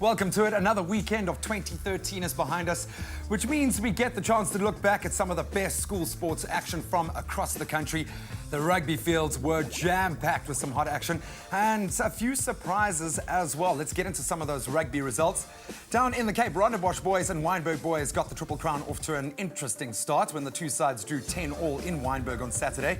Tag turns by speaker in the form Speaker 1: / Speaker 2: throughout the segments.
Speaker 1: Welcome to it. Another weekend of 2013 is behind us, which means we get the chance to look back at some of the best school sports action from across the country. The rugby fields were jam-packed with some hot action and a few surprises as well. Let's get into some of those rugby results. Down in the Cape, Rondebosch boys and Wynberg boys got the Triple Crown off to an interesting start when the two sides drew 10-all in Wynberg on Saturday.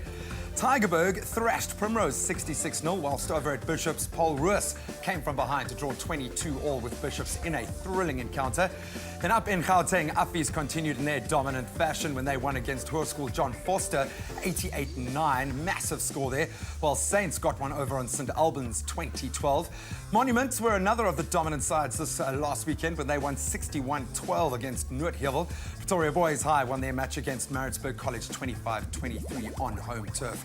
Speaker 1: Tygerberg thrashed Primrose 66-0, whilst over at Bishops, Paul Roos came from behind to draw 22-all with Bishops in a thrilling encounter. Then up in Gauteng, Affies continued in their dominant fashion when they won against Hoërskool John Foster 88-9, massive score there, while Saints got one over on St Albans 2012. Monuments were another of the dominant sides this last weekend when they won 61-12 against Noordheuvel. Pretoria Boys High won their match against Maritzburg College 25-23 on home turf.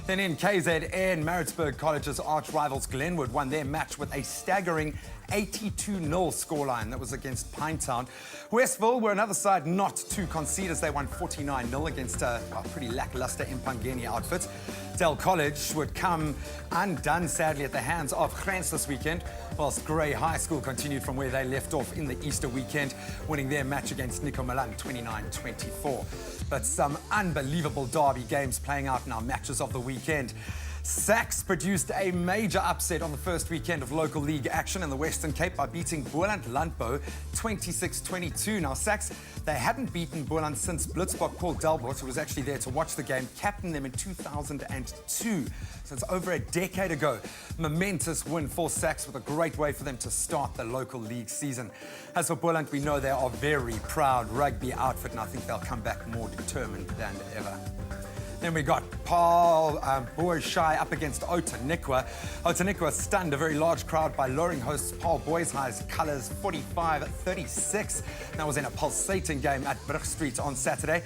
Speaker 1: Then in KZN, Maritzburg College's arch rivals Glenwood won their match with a staggering 82-0 scoreline. That was against Pinetown. Westville were another side not to concede as they won 49-0 against a pretty lackluster Impangeni outfit. Dell College would come undone, sadly, at the hands of Grants this weekend, whilst Grey High School continued from where they left off in the Easter weekend, winning their match against Nico Milan 29-24. But some unbelievable derby games playing out in our matches of the weekend. Sax produced a major upset on the first weekend of local league action in the Western Cape by beating Boland Landbou 26-22. Now, Sax, they hadn't beaten Boland since Blitzbok Paul Delbert, who was actually there to watch the game, captained them in 2002. So it's over a decade ago. Momentous win for Sax with a great way for them to start the local league season. As for Boland, we know they are a very proud rugby outfit, and I think they'll come back more determined than ever. Then we got Paul Boys Shy up against Otanikwa. Otanikwa stunned a very large crowd by lowering hosts Paul Boys High's colours 45-36. That was in a pulsating game at Brug Street on Saturday.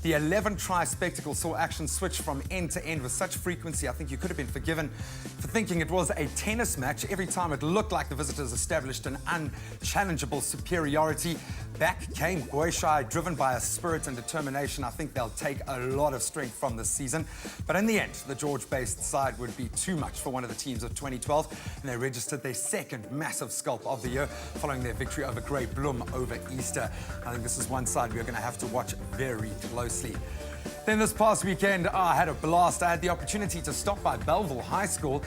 Speaker 1: The 11-try spectacle saw action switch from end to end with such frequency, I think you could have been forgiven for thinking it was a tennis match. Every time it looked like the visitors established an unchallengeable superiority. Back came Boyshai, driven by a spirit and determination. I think they'll take a lot of strength from this season. But in the end, the George-based side would be too much for one of the teams of 2012, and they registered their second massive scalp of the year following their victory over Grey Bloem over Easter. I think this is one side we're going to have to watch very closely. Then this past weekend, I had a blast. I had the opportunity to stop by Belleville High School.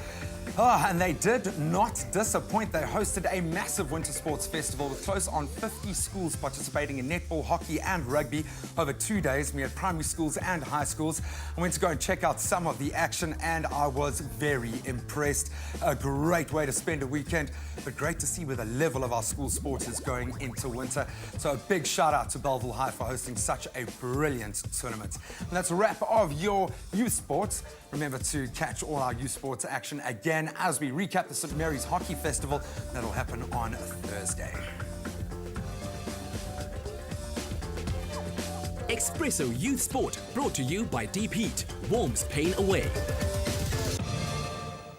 Speaker 1: And they did not disappoint. They hosted a massive winter sports festival with close on 50 schools participating in netball, hockey and rugby over 2 days. We had primary schools and high schools. I went to go and check out some of the action and I was very impressed. A great way to spend a weekend, but great to see where the level of our school sports is going into winter. So a big shout out to Belleville High for hosting such a brilliant tournament. And that's a wrap of your youth sports. Remember to catch all our youth sports action again as we recap the St Mary's Hockey Festival. That'll happen on Thursday.
Speaker 2: Expresso Youth Sport, brought to you by Deep Heat. Warms pain away.